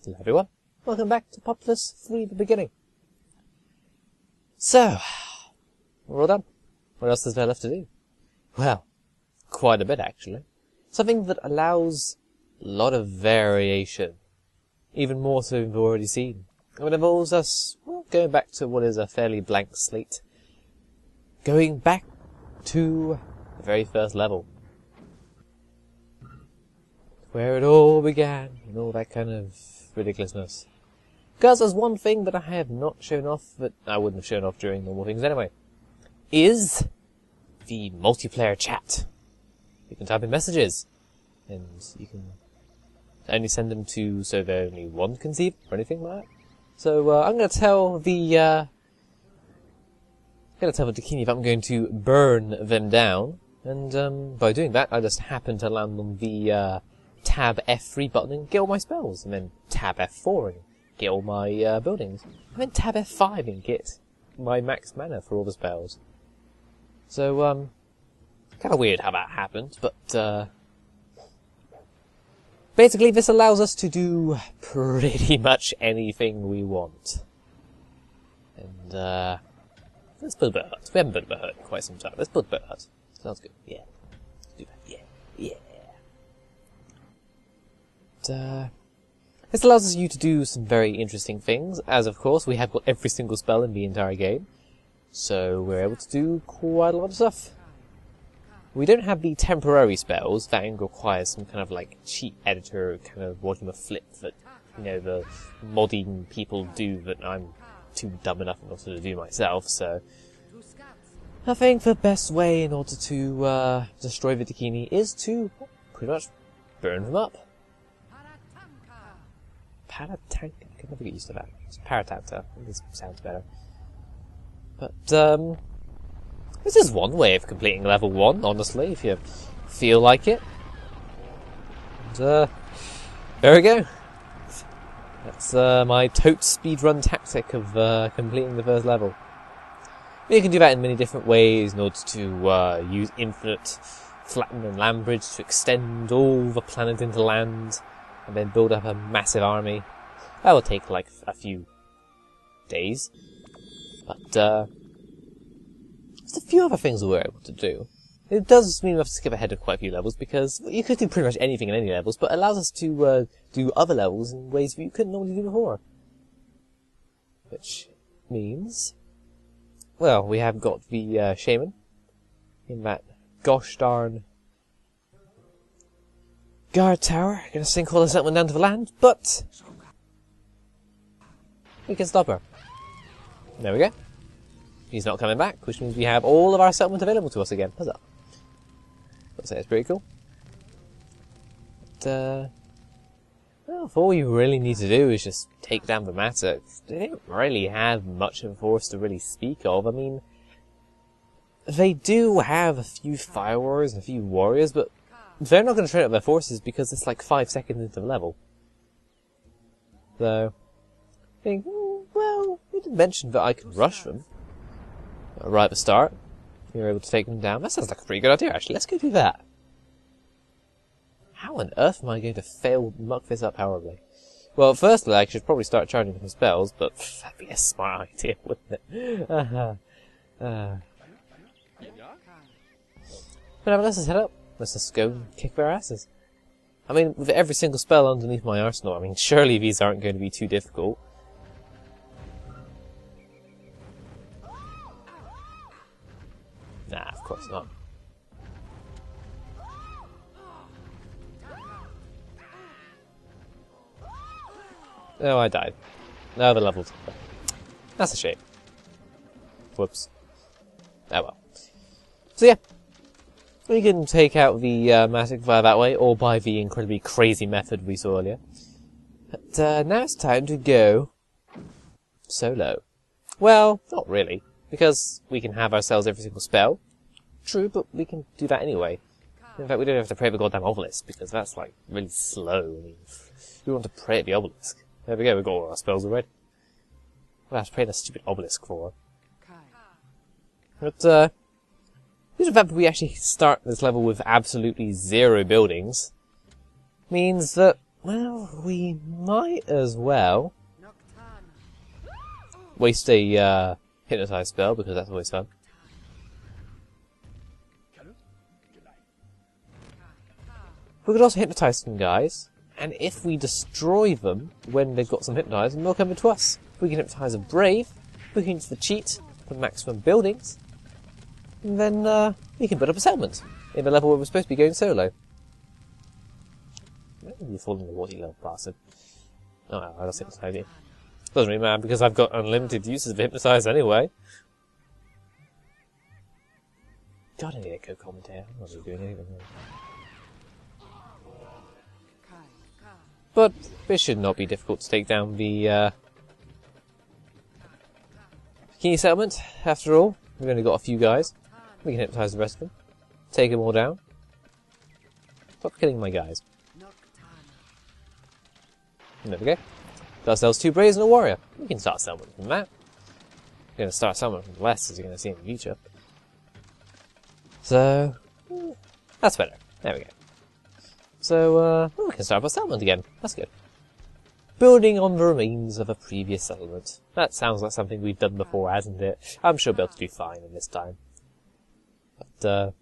Hello everyone, welcome back to Populous from the beginning. So, we're all done. What else is there left to do? Well, quite a bit actually. Something that allows a lot of variation. Even more so than we've already seen. And it involves us, well, going back to what is a fairly blank slate. Going back to the very first level. Where it all began, and all that kind of ridiculousness. Because there's one thing that I have not shown off, that I wouldn't have shown off during normal things anyway, is the multiplayer chat. You can type in messages, and you can only send them to so that only one can see them, or anything like that. So I'm going to tell the Dakini that I'm going to burn them down, and by doing that, I just happen to land on the Tab F3 button and get all my spells, and then Tab F4 and get all my buildings, and then Tab F5 and get my max mana for all the spells. So, kind of weird how that happened, but basically this allows us to do pretty much anything we want. And let's build a bit of hut. We haven't built a bit of hut in quite some time. Let's build a bit of hut. Sounds good. Yeah. Let's do that. Yeah. Yeah. This allows you to do some very interesting things, as of course we have got every single spell in the entire game, so we're able to do quite a lot of stuff. We don't have the temporary spells, that requires some kind of like cheat editor kind of volume of flip that, you know, the modding people do that I'm too dumb enough not to do myself, so I think the best way in order to destroy the Dakini is to pretty much burn them up. Paratank? I can never get used to that. It's Paratanta. This sounds better. But, this is one way of completing level 1, honestly, if you feel like it. And, there we go. That's, my tote speedrun tactic of, completing the first level. You can do that in many different ways in order to, use infinite flatten and land bridge to extend all the planet into land, and then build up a massive army. That will take like a few days. But there's a few other things we're able to do. It does mean we have to skip ahead of quite a few levels, because you could do pretty much anything in any levels, but it allows us to do other levels in ways that you couldn't normally do before. Which means, well, we have got the shaman in that gosh darn guard tower, gonna sink all the settlement down to the land, but we can stop her. There we go. He's not coming back, which means we have all of our settlement available to us again. Huzzah. I'd say it's pretty cool. But, well, all you really need to do is just take down the matter. They don't really have much of a force to really speak of. I mean, they do have a few fire warriors and a few warriors, but they're not going to train up their forces because it's like 5 seconds into the level. So, I think, well, we did mention that I could rush them right at the start. We were able to take them down. That sounds like a pretty good idea, actually. Let's go do that. How on earth am I going to muck this up horribly? Well, firstly, I should probably start charging some spells, but that'd be a smart idea, wouldn't it? But let's just head up. Let's just go and kick their asses. I mean, with every single spell underneath my arsenal, I mean, surely these aren't going to be too difficult. Nah, of course not. Oh, I died. No, the level's over. That's a shame. Whoops. Oh well. So yeah. We can take out the magic via that way, or by the incredibly crazy method we saw earlier. But now it's time to go solo. Well, not really, because we can have ourselves every single spell. True, but we can do that anyway. In fact, we don't have to pray the goddamn obelisk, because that's, like, really slow. I mean, we want to pray at the obelisk. There we go, we've got all our spells already. What have to pray the stupid obelisk for? But, due to the fact that we actually start this level with absolutely 0 buildings, means that well, we might as well waste a hypnotize spell, because that's always fun. We could also hypnotize some guys, and if we destroy them when they've got some hypnotized, then they'll come to us. If we can hypnotize a brave, we can use the cheat for maximum buildings, and then we can build up a settlement in the level where we're supposed to be going solo. You're falling the water, you little bastard. Oh, well, I'll hypnotize you. Doesn't really matter because I've got unlimited uses of hypnotize anyway. God, I need a echo commentator. I'm not really doing anything. But it should not be difficult to take down the bikini settlement. After all, we've only got a few guys. We can hypnotize the rest of them. Take them all down. Stop killing my guys. And there we go. Got ourselves 2 braves and a warrior. We can start a settlement from that. We're going to start a settlement from the west, as you're going to see in the future. So, that's better. There we go. So, we can start up a settlement again. That's good. Building on the remains of a previous settlement. That sounds like something we've done before, hasn't it? I'm sure we'll be able to do fine in this time. But, that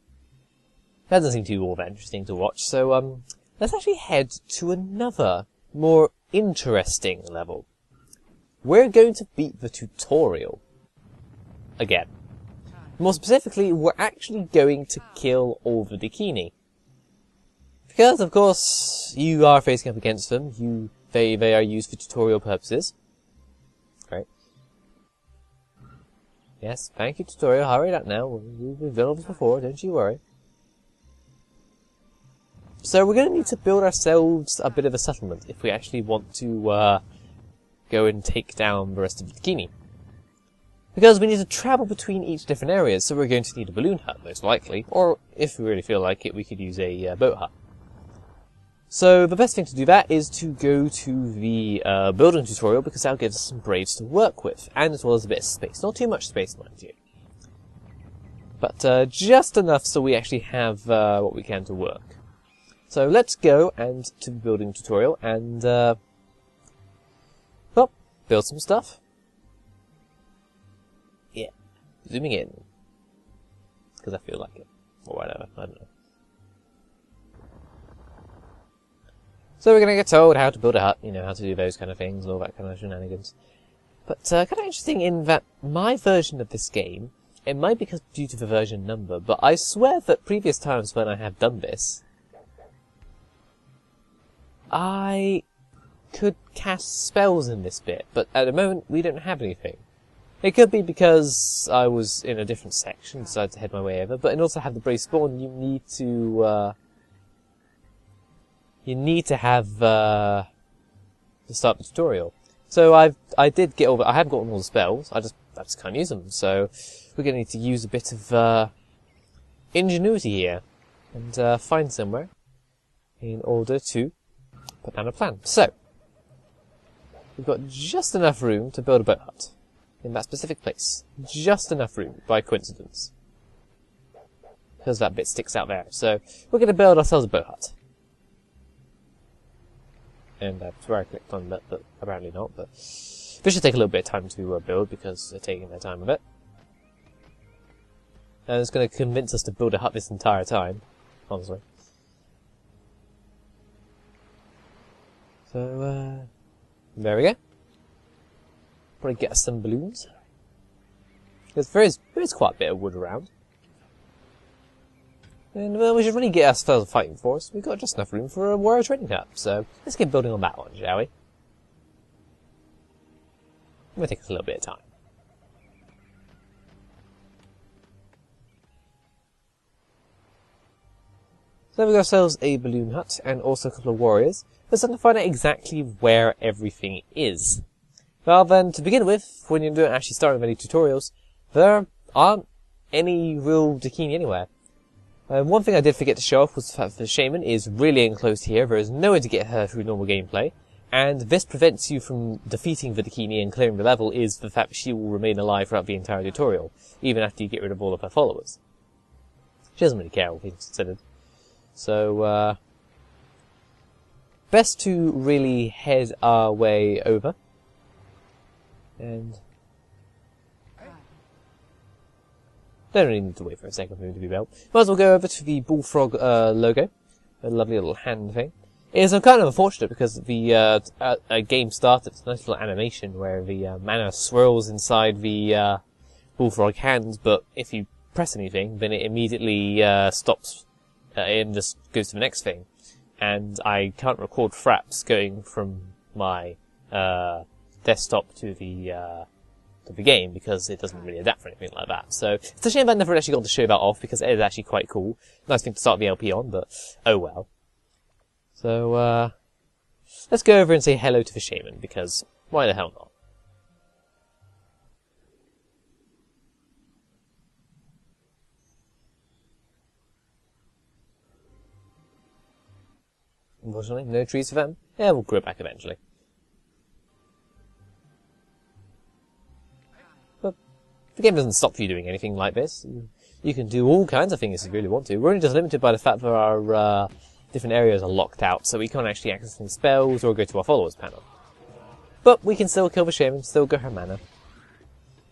doesn't seem too all that interesting to watch, so, let's actually head to another, more interesting level. We're going to beat the tutorial. Again. More specifically, we're actually going to kill all the Bikini. Because, of course, you are facing up against them. They are used for tutorial purposes. Great. Yes, thank you, tutorial. Hurry up now. We've done all this before, don't you worry. So we're going to need to build ourselves a bit of a settlement if we actually want to go and take down the rest of the Bikini. Because we need to travel between each different areas, so we're going to need a balloon hut, most likely. Or, if we really feel like it, we could use a boat hut. So the best thing to do that is to go to the building tutorial, because that'll give us some braves to work with, and as well as a bit of space. Not too much space, mind you. But just enough so we actually have what we can to work. So let's go and to the building tutorial and, well, build some stuff. Yeah, zooming in. Because I feel like it. Or whatever, I don't know. So we're going to get told how to build a hut, you know, how to do those kind of things, and all that kind of shenanigans. But kind of interesting in that my version of this game, it might be due to the version number, but I swear that previous times when I have done this, I could cast spells in this bit, but at the moment we don't have anything. It could be because I was in a different section, decided to head my way over, but in order to have the brave spawn, you need to have to start the tutorial. So I did get all the, I have gotten all the spells. I just can't use them. So we're going to need to use a bit of ingenuity here and find somewhere in order to put down a plan. So we've got just enough room to build a boat hut in that specific place. Just enough room by coincidence, because that bit sticks out there. So we're going to build ourselves a boat hut. And that's where I clicked on that, but apparently not. But this should take a little bit of time to build, because they're taking their time with it. And it's going to convince us to build a hut this entire time, honestly. So, there we go. Probably get us some balloons. Because there is quite a bit of wood around. And, well, we should really get ourselves a fighting force. We've got just enough room for a warrior training hut, so let's get building on that one, shall we? It will take us a little bit of time. So we've got ourselves a balloon hut, and also a couple of warriors. We're starting to find out exactly where everything is. Rather than, to begin with, when you don't actually start with any tutorials, there aren't any real Dakini anywhere. One thing I did forget to show off was the fact that the Shaman is really enclosed here. There is no way to get her through normal gameplay. And this prevents you from defeating the Dakini and clearing the level, is the fact that she will remain alive throughout the entire tutorial, even after you get rid of all of her followers. She doesn't really care, all things considered. So, best to really head our way over. And don't really need to wait for a second for him to be built. Might as well go over to the bullfrog logo, a lovely little hand thing. It is kind of unfortunate because the game started. It's a nice little animation where the mana swirls inside the bullfrog hand, but if you press anything, then it immediately stops and just goes to the next thing. And I can't record fraps going from my desktop to the game because it doesn't really adapt for anything like that. So it's a shame I never actually got to show that off because it is actually quite cool. Nice thing to start the LP on, but oh well. So let's go over and say hello to the shaman because why the hell not? Unfortunately, no trees for them. Yeah, we'll grow back eventually. But the game doesn't stop you doing anything like this. You can do all kinds of things if you really want to. We're only just limited by the fact that our different areas are locked out, so we can't actually access any spells or go to our followers panel. But we can still kill the shaman, still get her mana.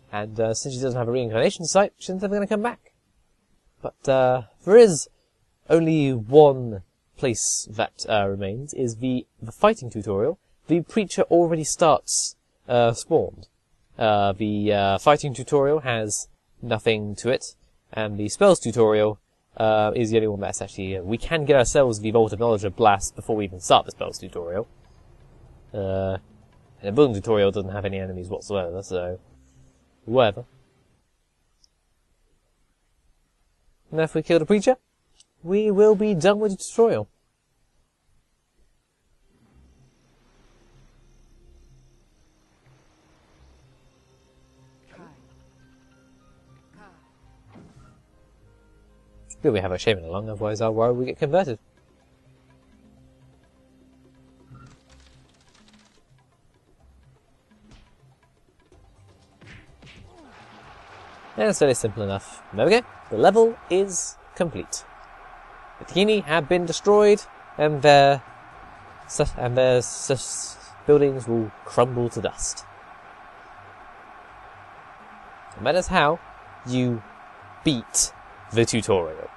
And since she doesn't have a reincarnation site, she's never going to come back. But there is only one place that remains, is the fighting tutorial. The preacher already starts spawned. The fighting tutorial has nothing to it, and the spells tutorial is the only one that's actually... we can get ourselves the Vault of Knowledge of Blast before we even start the spells tutorial. And the building tutorial doesn't have any enemies whatsoever, so... whatever. And if we kill the preacher, we will be done with the tutorial. Good we have our shaman along, otherwise I'll worry we get converted. And it's fairly simple enough. There we go. The level is complete. The Tahini have been destroyed, and their buildings will crumble to dust. And that is how you beat the tutorial.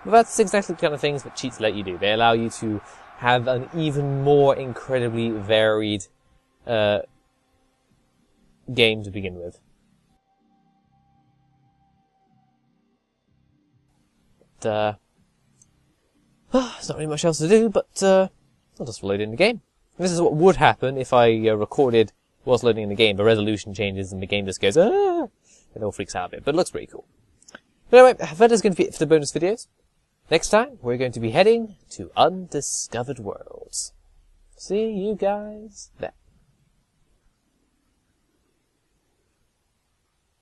But that's exactly the kind of things that cheats let you do. They allow you to have an even more incredibly varied game to begin with. But, there's not really much else to do, but I'll just load in the game. This is what would happen if I recorded whilst loading in the game. The resolution changes and the game just goes, ah! It all freaks out a bit, but it looks pretty cool. But anyway, that is going to be it for the bonus videos. Next time, we're going to be heading to Undiscovered Worlds. See you guys then.